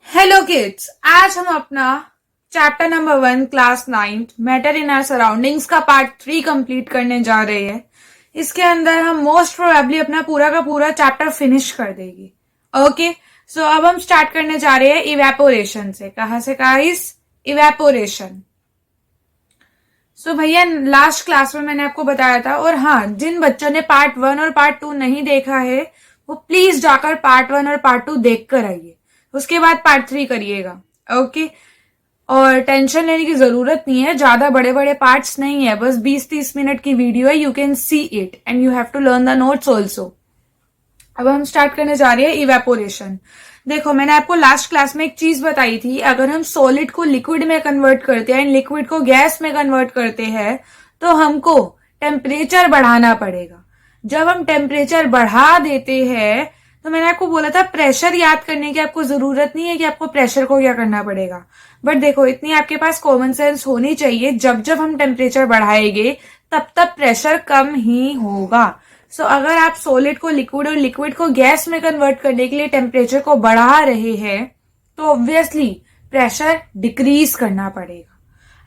Hello kids, आज हम अपना chapter number 1 class 9 matter in our surroundings का पार्ट 3 कंप्लीट करने जा रहे हैं। इसके अंदर हम मोस्ट प्रोबेबली अपना पूरा का पूरा चैप्टर फिनिश कर देगी। ओके, सो अब हम स्टार्ट करने जा रहे हैं इवेपोरेशन से। कहां से गाइस? इवेपोरेशन। सो भैया, लास्ट क्लास में मैंने आपको बताया था, और हाँ, जिन बच्चों ने पार्ट 1 और पार्ट 2 नहीं देखा है वो प्लीज जाकर पार्ट 1 और पार्ट 2 देख कर आइए, उसके बाद पार्ट 3 करिएगा। ओके, और टेंशन लेने की जरूरत नहीं है, ज्यादा बड़े बड़े पार्ट्स नहीं है, बस 20-30 मिनट की वीडियो है। You can see it and you have to learn the notes also. अब हम स्टार्ट करने जा रहे हैं इवेपोरेशन। देखो, मैंने आपको लास्ट क्लास में एक चीज बताई थी, अगर हम सॉलिड को लिक्विड में कन्वर्ट करते हैं, लिक्विड को गैस में कन्वर्ट करते हैं, तो हमको टेम्परेचर बढ़ाना पड़ेगा। जब हम टेम्परेचर बढ़ा देते हैं, तो मैंने आपको बोला था प्रेशर याद करने की आपको जरूरत नहीं है कि आपको प्रेशर को क्या करना पड़ेगा, बट देखो, इतनी आपके पास कॉमन सेंस होनी चाहिए, जब जब हम टेम्परेचर बढ़ाएंगे तब तब प्रेशर कम ही होगा। सो अगर आप सॉलिड को लिक्विड और लिक्विड को गैस में कन्वर्ट करने के लिए टेम्परेचर को बढ़ा रहे हैं, तो ऑब्वियसली प्रेशर डिक्रीज करना पड़ेगा।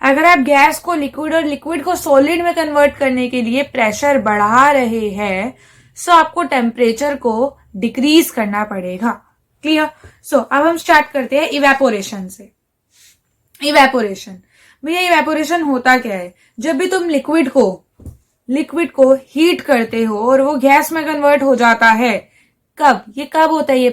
अगर आप गैस को लिक्विड और लिक्विड को सॉलिड में कन्वर्ट करने के लिए प्रेशर बढ़ा रहे हैं, सो आपको टेम्परेचर को डिक्रीज करना पड़ेगा। क्लियर? सो अब हम स्टार्ट करते हैं इवेपोरेशन से। इवेपोरेशन, भैया इवेपोरेशन होता क्या है? जब भी तुम लिक्विड को हीट करते हो और वो गैस में कन्वर्ट हो जाता है, कब होता है ये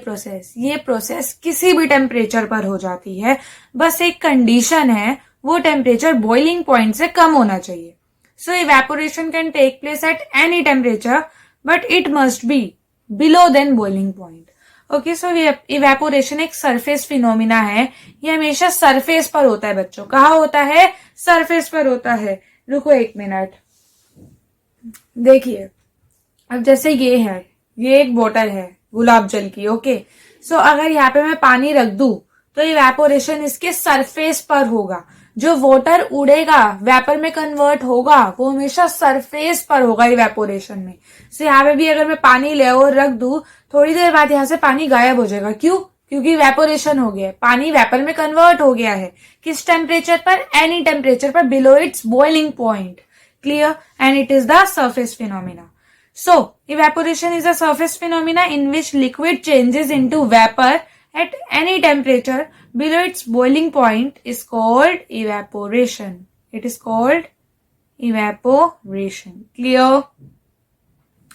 प्रोसेस किसी भी टेम्परेचर पर हो जाती है। बस एक कंडीशन है, वो टेम्परेचर बॉइलिंग पॉइंट से कम होना चाहिए। So evaporation can take place at any temperature, but it must be below than boiling point. Okay, so evaporation एक सरफेस फिनोमिना है। ये हमेशा सरफेस पर होता है बच्चों। कहाँ होता है? सरफेस पर होता है। रुको एक मिनट, देखिए, अब जैसे ये एक बोतल है गुलाब जल की। ओके, सो अगर यहाँ पे मैं पानी रख दूं, तो इवेपोरेशन इसके सरफेस पर होगा। जो वाटर उड़ेगा, वेपर में कन्वर्ट होगा, वो हमेशा सरफेस पर होगा इवेपोरेशन में। सो यहाँ पे भी अगर मैं पानी ले और रख दूं, थोड़ी देर बाद यहाँ से पानी गायब हो जाएगा। क्यों? क्योंकि इवेपोरेशन हो गया है, पानी वेपर में कन्वर्ट हो गया है। किस टेम्परेचर पर? एनी टेम्परेचर पर below it's boiling point. Clear? And it is the surface phenomena. So, evaporation is a surface phenomena in which liquid changes into vapor at any temperature below its boiling point is called evaporation. It is called evaporation. Clear?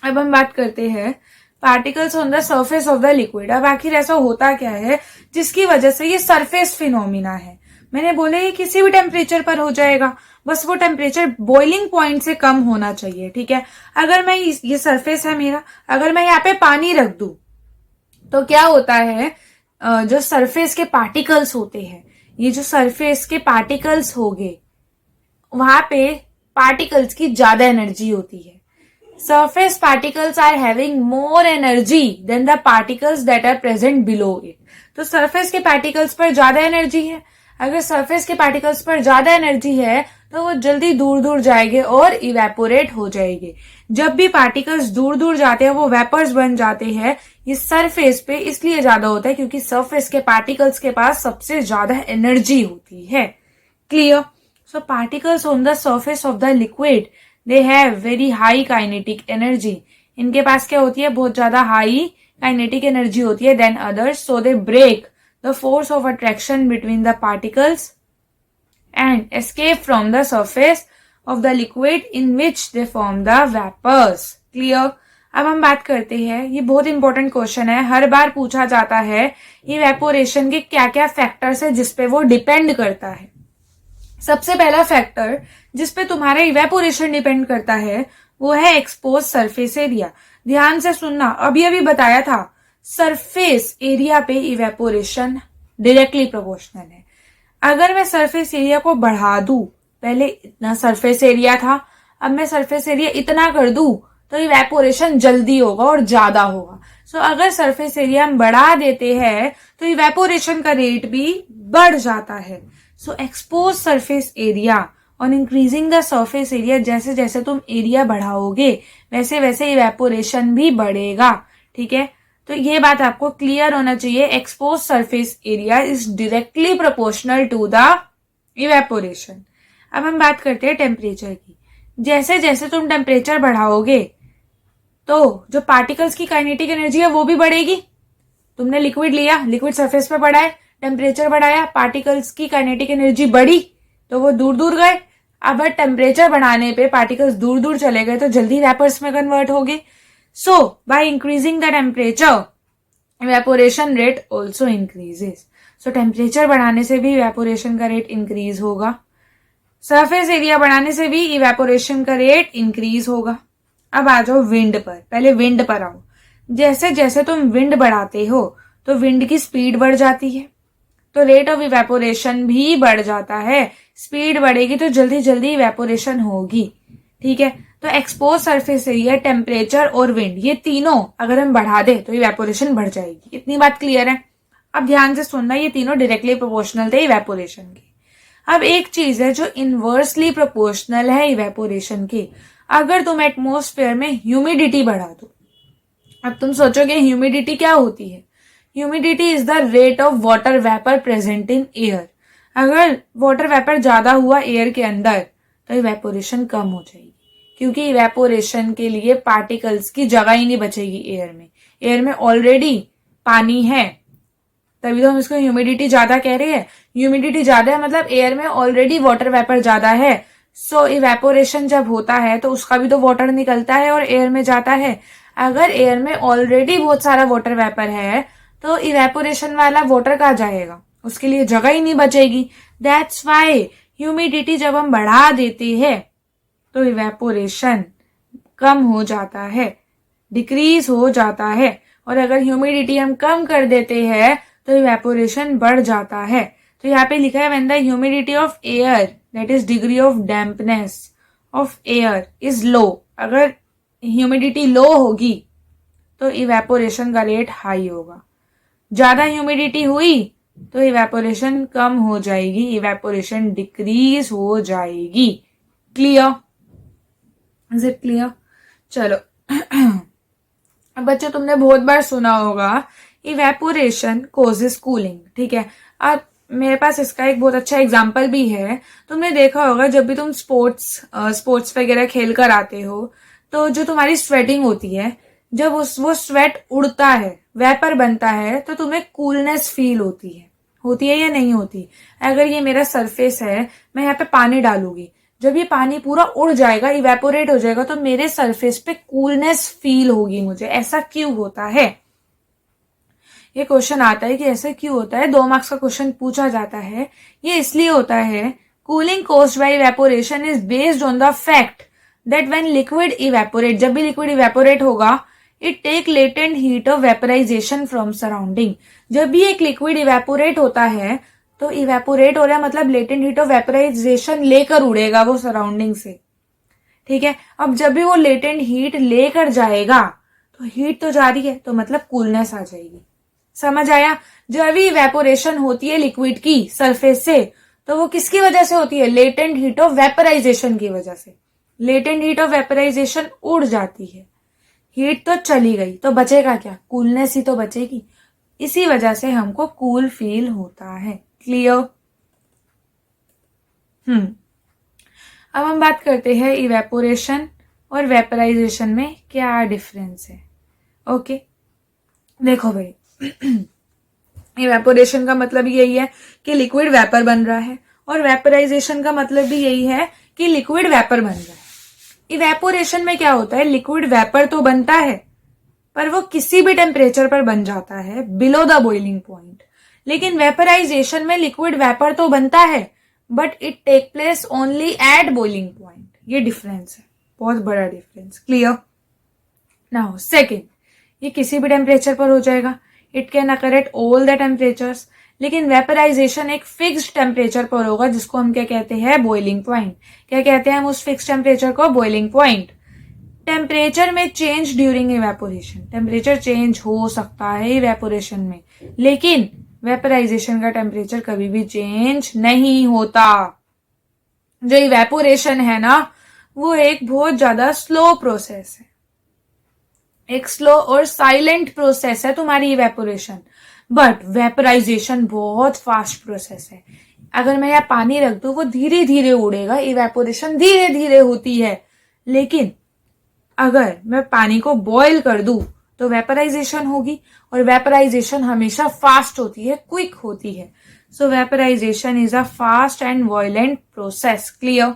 अब हम बात करते हैं particles on the surface of the liquid. अब आखिर ऐसा होता क्या है जिसकी वजह से ये सरफेस फिनोमिना है? मैंने बोला ये किसी भी टेम्परेचर पर हो जाएगा, बस वो टेम्परेचर बॉइलिंग पॉइंट से कम होना चाहिए। ठीक है, अगर मैं ये सरफेस है मेरा, अगर मैं यहाँ पे पानी रख दूं, तो क्या होता है, जो सरफेस के पार्टिकल्स होते हैं, ये जो सरफेस के पार्टिकल्स होंगे, वहां पे पार्टिकल्स की ज्यादा एनर्जी होती है। Surface particles are having more energy than the particles that are present below it. तो सरफेस के पार्टिकल्स पर ज्यादा एनर्जी है। अगर सरफेस के पार्टिकल्स पर ज्यादा एनर्जी है, तो वो जल्दी दूर दूर जाएंगे और इवेपोरेट हो जाएंगे। जब भी पार्टिकल्स दूर दूर जाते हैं, वो वेपर्स बन जाते हैं। ये सरफेस पे इसलिए ज्यादा होता है क्योंकि सरफेस के पार्टिकल्स के पास सबसे ज्यादा एनर्जी होती है। Clear? So particles on the surface of the liquid, they have very high kinetic energy. इनके पास क्या होती है? बहुत ज्यादा हाई काइनेटिक एनर्जी होती है than others. So they break the force of attraction between the particles and escape from the surface of the liquid in which they form the vapors. Clear? अब हम बात करते हैं, ये बहुत इंपॉर्टेंट क्वेश्चन है, हर बार पूछा जाता है, इवेपोरेशन के क्या क्या फैक्टर्स है जिसपे वो डिपेंड करता है। सबसे पहला फैक्टर जिसपे तुम्हारा इवेपोरेशन डिपेंड करता है वो है एक्सपोज सरफेस एरिया। ध्यान से सुनना, अभी अभी बताया था, सरफेस एरिया पे इवेपोरेशन डायरेक्टली प्रोपोर्शनल है। अगर मैं सरफेस एरिया को बढ़ा दूं, पहले इतना सरफेस एरिया था, अब मैं सरफेस एरिया इतना कर दूं, तो इवेपोरेशन जल्दी होगा और ज्यादा होगा। सो अगर सरफेस एरिया हम बढ़ा देते हैं, तो इवेपोरेशन का रेट भी बढ़ जाता है। So expose surface area on increasing the surface area, जैसे जैसे तुम एरिया बढ़ाओगे वैसे वैसे इवेपोरेशन भी बढ़ेगा। ठीक है, तो ये बात आपको क्लियर होना चाहिए, expose surface area is directly proportional to the evaporation. अब हम बात करते हैं टेम्परेचर की। जैसे जैसे तुम टेम्परेचर बढ़ाओगे तो जो पार्टिकल्स की काइनेटिक एनर्जी है वो भी बढ़ेगी। तुमने लिक्विड लिया, लिक्विड सरफेस पे पड़ा है, टेम्परेचर बढ़ाया, पार्टिकल्स की काइनेटिक एनर्जी बढ़ी तो वो दूर दूर गए। अब टेम्परेचर बढ़ाने पे पार्टिकल्स दूर दूर चले गए तो जल्दी वेपर्स में कन्वर्ट हो गए। So by increasing the temperature evaporation rate also increases. So temperature बढ़ाने से भी इवेपोरेशन का रेट इंक्रीज होगा, सरफेस एरिया बढ़ाने से भी इवेपोरेशन का रेट इंक्रीज होगा। अब आ जाओ विंड पर, पहले विंड पर आओ। जैसे जैसे तुम विंड बढ़ाते हो तो विंड की स्पीड बढ़ जाती है, तो रेट ऑफ इवेपोरेशन भी बढ़ जाता है। स्पीड बढ़ेगी तो जल्दी जल्दी इवेपोरेशन होगी, ठीक है। तो एक्सपोज सरफेस एरिया, टेम्परेचर और विंड, ये तीनों अगर हम बढ़ा दे तो इवेपोरेशन बढ़ जाएगी। इतनी बात क्लियर है। अब ध्यान से सुनना, ये तीनों डायरेक्टली प्रोपोर्शनल थे इवेपोरेशन के। अब एक चीज है जो इनवर्सली प्रोपोर्शनल है इवेपोरेशन के। अगर तुम एटमॉस्फेयर में ह्यूमिडिटी बढ़ा दो, अब तुम सोचोगे ह्यूमिडिटी क्या होती है। Humidity is the rate of water vapour present in air. अगर वाटर वेपर ज्यादा हुआ एयर के अंदर तो इवेपोरेशन कम हो जाएगी, क्योंकि इवेपोरेशन के लिए पार्टिकल्स की जगह ही नहीं बचेगी एयर में। एयर में ऑलरेडी पानी है, तभी तो हम इसको ह्यूमिडिटी ज्यादा कह रहे हैं। ह्यूमिडिटी ज्यादा है मतलब एयर में ऑलरेडी वाटर वेपर ज्यादा है। सो इवेपोरेशन जब होता है तो उसका भी तो वाटर निकलता है और एयर में जाता है। अगर एयर में ऑलरेडी बहुत सारा वाटर वेपर है तो इवेपोरेशन वाला वाटर कहाँ जाएगा, उसके लिए जगह ही नहीं बचेगी। दैट्स वाई ह्यूमिडिटी जब हम बढ़ा देते हैं तो इवेपोरेशन कम हो जाता है, डिक्रीज हो जाता है। और अगर ह्यूमिडिटी हम कम कर देते हैं तो इवेपोरेशन बढ़ जाता है। तो यहाँ पे लिखा है when the humidity of air, that is degree of dampness of air, is low. अगर ह्यूमिडिटी लो होगी तो इवेपोरेशन का रेट हाई होगा। ज्यादा ह्यूमिडिटी हुई तो इवेपोरेशन कम हो जाएगी, इवेपोरेशन डिक्रीज हो जाएगी। क्लियर? Is it clear? चलो अब बच्चों, तुमने बहुत बार सुना होगा इवेपोरेशन कॉजेस कूलिंग, ठीक है। अब मेरे पास इसका एक बहुत अच्छा एग्जाम्पल भी है। तुमने देखा होगा जब भी तुम स्पोर्ट्स वगैरह खेल कर आते हो तो जो तुम्हारी स्वेटिंग होती है, जब वो स्वेट उड़ता है, वेपर बनता है, तो तुम्हें कूलनेस फील होती है या नहीं होती? अगर ये मेरा सरफेस है, मैं यहाँ पे पानी डालूंगी, जब ये पानी पूरा उड़ जाएगा, इवेपोरेट हो जाएगा, तो मेरे सरफेस पे कूलनेस फील होगी मुझे। ऐसा क्यों होता है? ये क्वेश्चन आता है कि ऐसा क्यों होता है, 2 मार्क्स का क्वेश्चन पूछा जाता है। ये इसलिए होता है, cooling caused by evaporation is based on the fact that when liquid evaporate, जब भी लिक्विड इवेपोरेट होगा, it take latent heat of vaporisation from surrounding. जब भी एक लिक्विड इवेपोरेट होता है तो इवेपोरेट हो रहा है मतलब लेटेंट हीट ऑफ वेपराइजेशन लेकर उड़ेगा वो सराउंडिंग से, ठीक है। अब जब भी वो लेटेंट हीट लेकर जाएगा तो हीट तो जा रही है तो मतलब कूलनेस आ जाएगी। समझ आया? जब भी इवेपोरेशन होती है लिक्विड की सरफेस से तो वो किसकी वजह से होती है? लेटेंट हीट ऑफ वेपराइजेशन की वजह से। लेटेंट हीट ऑफ वेपराइजेशन उड़ जाती है, हीट तो चली गई, तो बचेगा क्या? कूलनेस ही तो बचेगी। इसी वजह से हमको कूल फील होता है। क्लियर? अब हम बात करते हैं इवेपोरेशन और वेपराइजेशन में क्या डिफरेंस है। ओके, देखो भाई, इवेपोरेशन का मतलब यही है कि लिक्विड वेपर बन रहा है, और वेपराइजेशन का मतलब भी यही है कि लिक्विड वेपर बन रहा है। इवेपोरेशन में क्या होता है, लिक्विड वेपर तो बनता है पर वो किसी भी टेम्परेचर पर बन जाता है बिलो द बॉइलिंग पॉइंट। लेकिन वेपराइजेशन में लिक्विड वेपर तो बनता है but it take place only at boiling point. ये डिफरेंस है, बहुत बड़ा डिफरेंस। क्लियर? नाउ सेकेंड, ये किसी भी टेम्परेचर पर हो जाएगा, it can occur at all the temperatures. लेकिन वेपराइजेशन एक फिक्स्ड टेम्परेचर पर होगा जिसको हम क्या कहते हैं? Boiling point. क्या कहते हैं हम उस फिक्स्ड टेम्परेचर को? Boiling point. टेम्परेचर में change during evaporation, temperature change हो सकता है इवेपोरेशन में, लेकिन वेपराइजेशन का टेम्परेचर कभी भी चेंज नहीं होता। जो इवेपोरेशन है ना, वो एक बहुत ज्यादा स्लो प्रोसेस है। एक स्लो और साइलेंट प्रोसेस है तुम्हारी इवेपोरेशन, बट वेपराइजेशन बहुत फास्ट प्रोसेस है। अगर मैं यहाँ पानी रख दूं वो धीरे धीरे उड़ेगा, इवेपोरेशन धीरे धीरे होती है। लेकिन अगर मैं पानी को बॉईल कर दूं तो वेपराइजेशन होगी, और वेपराइजेशन हमेशा फास्ट होती है, क्विक होती है। So vaporisation is a fast and violent process. Clear?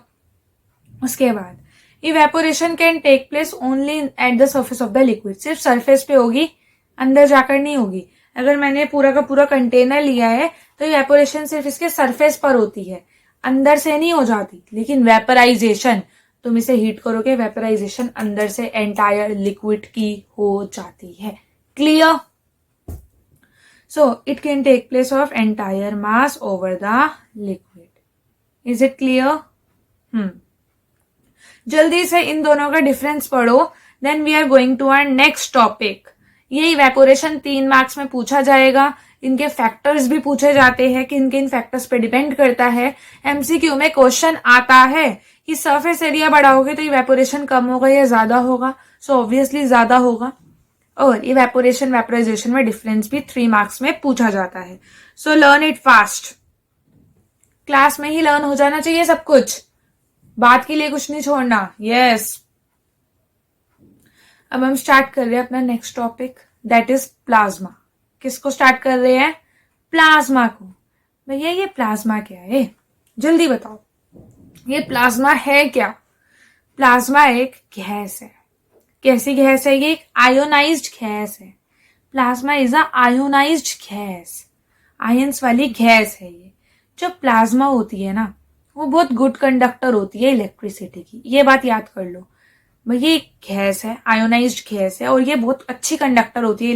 उसके बाद evaporation can take place only at the surface of the liquid. सिर्फ सरफेस पे होगी, अंदर जाकर नहीं होगी। अगर मैंने पूरा का पूरा कंटेनर लिया है तो इवेपोरेशन सिर्फ इसके सरफेस पर होती है, अंदर से नहीं हो जाती। लेकिन वेपराइजेशन, तुम इसे हीट करोगे, वेपराइजेशन अंदर से एंटायर लिक्विड की हो जाती है। Clear? So it can take place of entire mass over the liquid. Is it clear? जल्दी से इन दोनों का डिफरेंस पढ़ो, then we are going to our next topic. ये इवेपोरेशन 3 मार्क्स में पूछा जाएगा। इनके फैक्टर्स भी पूछे जाते हैं कि इनके इन फैक्टर्स पे डिपेंड करता है। एमसीक्यू में क्वेश्चन आता है कि सरफेस एरिया बढ़ाओगे तो इवेपोरेशन कम होगा या ज्यादा होगा। सो ऑब्वियसली ज्यादा होगा। और इवेपोरेशन वेपराइजेशन में डिफरेंस भी 3 मार्क्स में पूछा जाता है। So learn it fast. Class में ही लर्न हो जाना चाहिए सब कुछ, बात के लिए कुछ नहीं छोड़ना। यस। अब हम स्टार्ट कर रहे हैं अपना next topic, that is plasma. किसको स्टार्ट कर रहे हैं? प्लाज्मा को। भैया ये प्लाज्मा क्या है, जल्दी बताओ, ये प्लाज्मा है क्या? प्लाज्मा एक गैस है। कैसी गैस है? ये एक आयोनाइज्ड गैस है। Plasma is a ionised gas, ions वाली गैस है ये। जो प्लाज्मा होती है ना, वो बहुत गुड कंडक्टर होती है इलेक्ट्रिसिटी की। ये बात याद कर लो। ये गैस है, आयोनाइज्ड गैस है, और ये बहुत अच्छी कंडक्टर होती है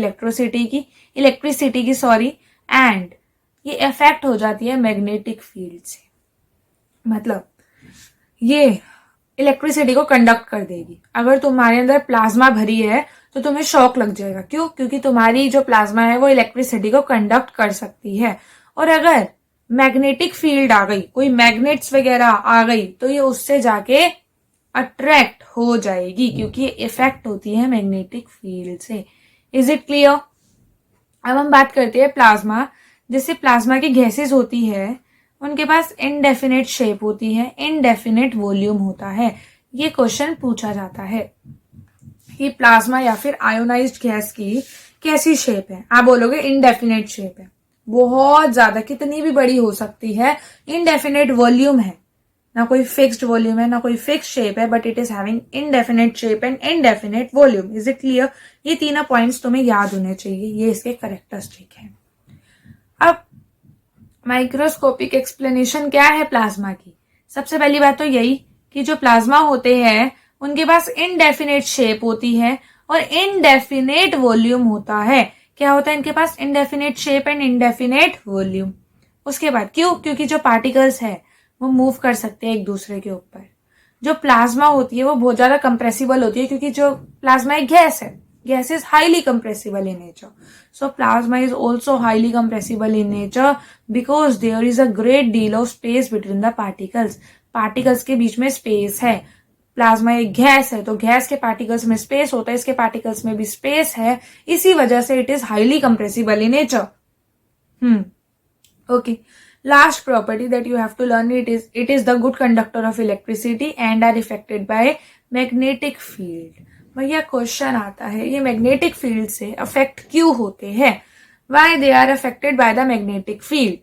इलेक्ट्रिसिटी की सॉरी। एंड ये इफेक्ट हो जाती है मैग्नेटिक फील्ड से। मतलब ये इलेक्ट्रिसिटी को कंडक्ट कर देगी। अगर तुम्हारे अंदर प्लाज्मा भरी है तो तुम्हें शॉक लग जाएगा। क्यों? क्योंकि तुम्हारी जो प्लाज्मा है वो इलेक्ट्रिसिटी को कंडक्ट कर सकती है। और अगर मैग्नेटिक फील्ड आ गई, कोई मैग्नेट्स वगैरह आ गई, तो ये उससे जाके अट्रैक्ट हो जाएगी, क्योंकि ये इफेक्ट होती है मैग्नेटिक फील्ड से। Is it clear? अब हम बात करते हैं प्लाज्मा। जैसे प्लाज्मा की गैसेस होती है, उनके पास इनडेफिनेट शेप होती है, इनडेफिनेट वॉल्यूम होता है। ये क्वेश्चन पूछा जाता है कि प्लाज्मा या फिर आयोनाइज्ड गैस की कैसी शेप है। आप बोलोगे इनडेफिनेट शेप है, बहुत ज्यादा, कितनी भी बड़ी हो सकती है। इनडेफिनेट वॉल्यूम है, ना कोई फिक्स्ड वॉल्यूम है ना कोई फिक्स शेप है, but it is having indefinite shape and indefinite volume. Is it clear? ये तीनों पॉइंट्स तुम्हें याद होने चाहिए, ये इसके करेक्टरिस्टिक है। अब माइक्रोस्कोपिक एक्सप्लेनेशन क्या है प्लाज्मा की? सबसे पहली बात तो यही कि जो प्लाज्मा होते हैं उनके पास इनडेफिनेट शेप होती है और इनडेफिनेट वॉल्यूम होता है। क्या होता है इनके पास? Indefinite shape and indefinite volume. उसके बाद क्यों? क्योंकि जो पार्टिकल्स है वो मूव कर सकते हैं एक दूसरे के ऊपर। जो प्लाज्मा होती है वो बहुत ज्यादा कंप्रेसिबल होती है, क्योंकि जो प्लाज्मा एक गैस है, gas is highly compressible in nature. So plasma is also highly compressible in nature because there is a great deal of space between the particles. Particles के बीच में स्पेस है। प्लाज्मा एक गैस है तो gas के particles में space होता है, इसके पार्टिकल्स में भी स्पेस है, इसी वजह से it is highly compressible in nature. Okay, last property that you have to learn, it is the good conductor of electricity and are affected by magnetic field. भैया क्वेश्चन आता है ये मैग्नेटिक फील्ड से affect क्यों होते हैं? Why they are affected by the magnetic field?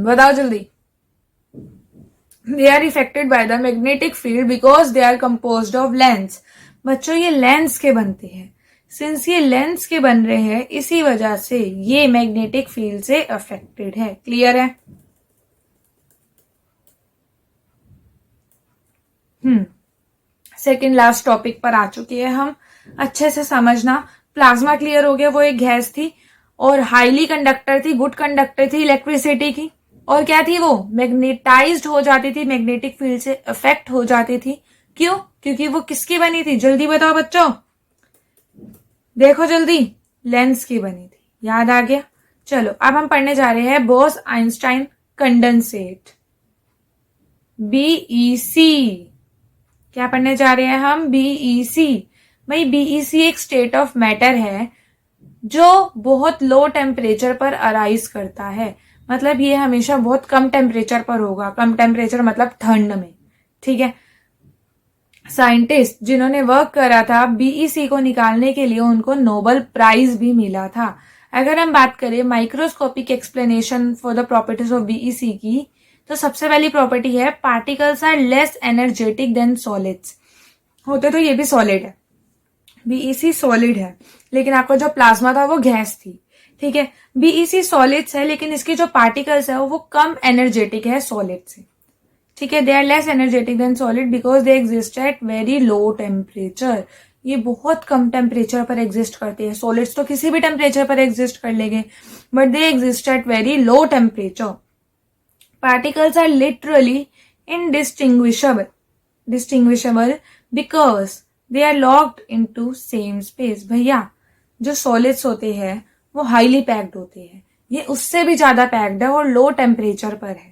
बताओ जल्दी। They are effected by the magnetic field because they are composed of lens. बच्चों ये लेंस के बनते हैं। सिंस ये लेंस के बन रहे हैं, इसी वजह से ये मैग्नेटिक फील्ड से अफेक्टेड है। क्लियर है? सेकेंड लास्ट टॉपिक पर आ चुके हैं हम। अच्छे से समझना। प्लाज्मा क्लियर हो गया, वो एक गैस थी और हाईली कंडक्टर थी, गुड कंडक्टर थी इलेक्ट्रिसिटी की। और क्या थी? वो मैग्नेटाइज्ड हो जाती थी, मैग्नेटिक फील्ड से अफेक्ट हो जाती थी। क्यों? क्योंकि वो किसकी बनी थी? जल्दी बताओ बच्चों, देखो जल्दी। लेंस की बनी थी। याद आ गया? चलो अब हम पढ़ने जा रहे हैं बोस आइंस्टाइन कंडेंसेट, बीईसी। क्या पढ़ने जा रहे हैं हम? बीईसी। भाई बीईसी एक स्टेट ऑफ मैटर है जो बहुत लो टेम्परेचर पर अराइज करता है। मतलब ये हमेशा बहुत कम टेम्परेचर पर होगा, कम टेम्परेचर मतलब ठंड में, ठीक है। साइंटिस्ट जिन्होंने वर्क करा था बीईसी को निकालने के लिए उनको नोबेल प्राइज भी मिला था। अगर हम बात करें microscopic explanation for the properties of BEC की, तो सबसे पहली प्रॉपर्टी है particles are less energetic than solids. होते तो ये भी सॉलिड है, बीईसी सॉलिड है, लेकिन आपका जो प्लाज्मा था वो गैस थी, ठीक है। बीईसी सॉलिड्स है लेकिन इसकी जो पार्टिकल्स है वो कम एनर्जेटिक है सॉलिड से, ठीक है। They are less energetic than solid because they exist at very low temperature. ये बहुत कम टेम्परेचर पर एग्जिस्ट करते हैं। सॉलिड्स तो किसी भी टेम्परेचर पर एग्जिस्ट कर लेंगे, but they exist at very low temperature. Particles are literally distinguishable because they are locked into same space. भैया जो सॉलिड्स होते हैं वो हाईली पैक्ड होते हैं, ये उससे भी ज्यादा पैक्ड है और लो टेम्परेचर पर है।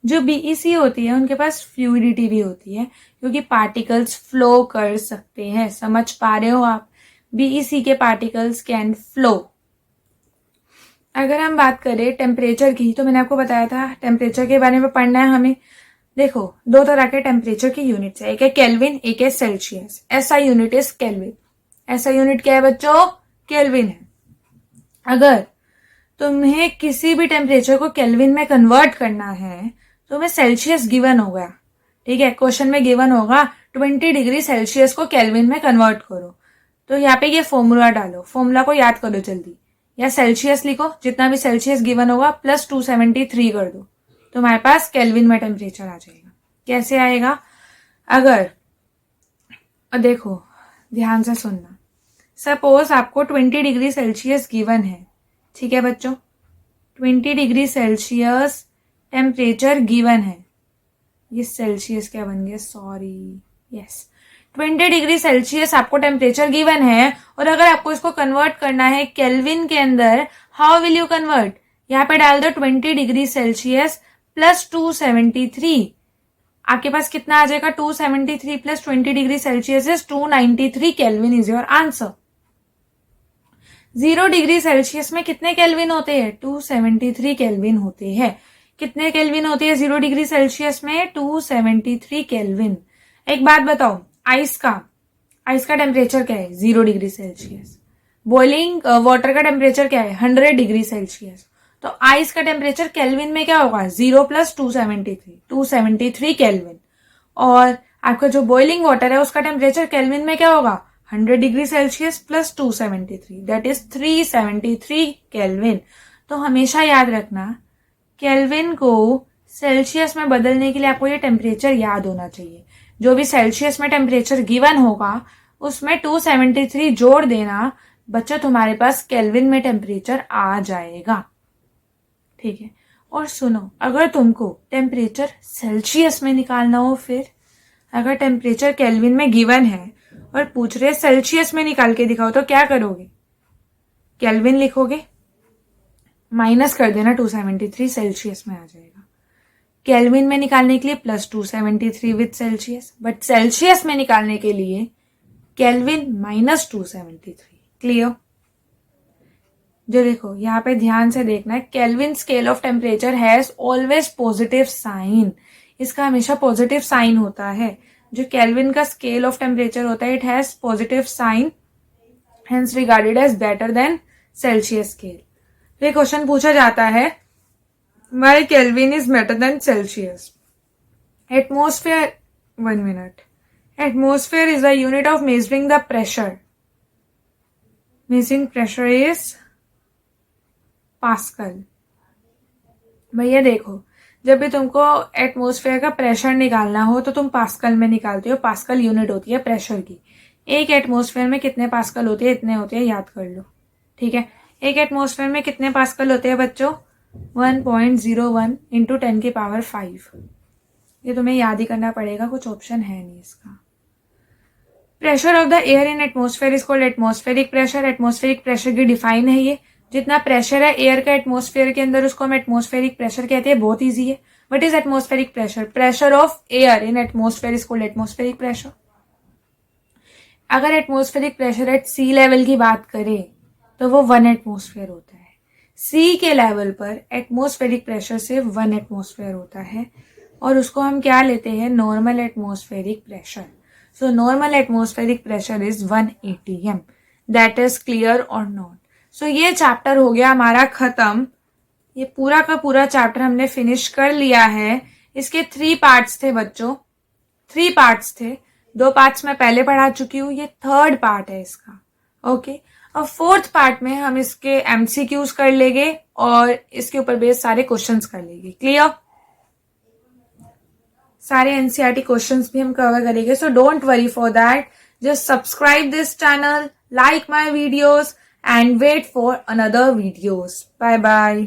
जो बीईसी होती है उनके पास फ्लूइडिटी भी होती है क्योंकि पार्टिकल्स फ्लो कर सकते हैं। समझ पा रहे हो आप? बीईसी के पार्टिकल्स कैन फ्लो। अगर हम बात करें टेम्परेचर की, तो मैंने आपको बताया था टेम्परेचर के बारे में पढ़ना है हमें। देखो दो तरह के टेम्परेचर की यूनिट्स है, एक है केल्विन, एक है Celsius. SI unit is kelvin. SI unit क्या है बच्चों? केल्विन है। अगर तुम्हें किसी भी टेम्परेचर को केल्विन में कन्वर्ट करना है तो तुम्हें सेल्सियस गिवन होगा, ठीक है। क्वेश्चन में गिवन होगा 20 डिग्री सेल्सियस को केल्विन में कन्वर्ट करो, तो यहाँ पे ये फॉर्मूला डालो, फॉर्मूला को याद करो जल्दी, या सेल्सियस लिखो, जितना भी सेल्सियस गिवन होगा प्लस 273 कर दो, तो हमारे पास केल्विन में टेम्परेचर आ जाएगा। कैसे आएगा? अगर देखो ध्यान से सुनना, सपोज आपको 20 डिग्री सेल्सियस गिवन है, ठीक है बच्चों, 20 डिग्री सेल्सियस टेम्परेचर गिवन है। ये सेल्सियस क्या बन गया, सॉरी, यस, 20 डिग्री सेल्सियस आपको टेम्परेचर गिवन है, और अगर आपको इसको कन्वर्ट करना है केल्विन के अंदर, हाउ विल यू कन्वर्ट? यहाँ पे डाल दो 20 डिग्री सेल्सियस प्लस 273। आपके पास कितना आ जाएगा? 273 plus 20 degree Celsius is 293 kelvin is your answer. 0 degree Celsius में कितने केल्विन होते हैं? 273 केल्विन होते हैं। कितने केल्विन होते हैं 0 डिग्री सेल्सियस में? 273 केल्विन। एक बात बताओ, आइस का टेम्परेचर क्या है? 0 डिग्री सेल्सियस। बॉइलिंग वाटर का टेम्परेचर क्या है? 100 डिग्री सेल्सियस। तो आइस का टेम्परेचर केल्विन में क्या होगा? 0 प्लस 273 केल्विन। और आपका जो बॉइलिंग वाटर है उसका टेम्परेचर केल्विन में क्या होगा? 100 degree Celsius plus 273, that is 373 kelvin. तो हमेशा याद रखना, केल्विन को सेल्सियस में बदलने के लिए आपको ये टेम्परेचर याद होना चाहिए। जो भी सेल्सियस में टेम्परेचर गिवन होगा उसमें 273 जोड़ देना, बच्चों तुम्हारे पास केल्विन में टेम्परेचर आ जाएगा, ठीक है। और सुनो, अगर तुमको टेम्परेचर सेल्सियस में निकालना हो, फिर अगर टेम्परेचर केल्विन में गिवन है और पूछ रहे सेल्सियस में निकाल के दिखाओ, तो क्या करोगे? केल्विन लिखोगे, माइनस कर देना 273, सेल्सियस में आ जाएगा। केल्विन में निकालने के लिए plus 273 with Celsius, but Celsius में निकालने के लिए केल्विन माइनस 273। क्लियर? जो देखो यहाँ पे ध्यान से देखना है, Kelvin scale of temperature has always positive sign. इसका हमेशा पॉजिटिव साइन होता है। जो केल्विन का स्केल ऑफ टेम्परेचर होता है, it has positive sign, hence regarded as better than Celsius scale. ये क्वेश्चन पूछा जाता है, why Kelvin is better than Celsius? Atmosphere, 1 minute, atmosphere is the unit of measuring the pressure. Measuring pressure is pascal. भैया देखो, जब भी तुमको atmosphere का प्रेशर निकालना हो तो तुम पास्कल में निकालते हो। पास्कल यूनिट होती है प्रेशर की। एक एटमॉस्फेयर में कितने पास्कल होते हैं? इतने होते हैं, याद कर लो, ठीक है। एक एटमॉस्फेयर में कितने पास्कल होते हैं बच्चों? 1.01 इंटू 10 की पावर 5। ये तुम्हें याद ही करना पड़ेगा, कुछ ऑप्शन है नहीं इसका। Pressure of the air in atmosphere is called atmospheric pressure. Atmospheric pressure की डिफाइन है ये, जितना प्रेशर है एयर का एटमॉस्फेयर के अंदर उसको हम एटमॉस्फेरिक प्रेशर कहते हैं। बहुत इजी है। What is atmospheric pressure? Pressure of air in atmosphere is called atmospheric pressure. अगर atmospheric pressure at sea level की बात करें तो वो 1 एटमॉस्फेयर होता है। सी के लेवल पर एटमॉस्फेरिक प्रेशर सिर्फ 1 एटमॉस्फेयर होता है और उसको हम क्या लेते हैं, normal atmospheric pressure. So normal atmospheric pressure is 1 atm। That is clear और नॉट। सो ये चैप्टर हो गया हमारा खत्म। ये पूरा का पूरा चैप्टर हमने फिनिश कर लिया है। इसके 3 पार्ट्स थे बच्चों, 3 पार्ट्स थे। 2 पार्ट्स मैं पहले पढ़ा चुकी हूँ, ये 3rd पार्ट है इसका। ओके, अब 4th पार्ट में हम इसके एमसीक्यूज कर लेंगे और इसके ऊपर बेस्ड सारे क्वेश्चंस कर लेंगे। क्लियर? सारे एनसीईआरटी क्वेश्चंस भी हम कवर करेंगे। So don't worry for that, just subscribe this channel, like my videos and wait for another videos. Bye bye.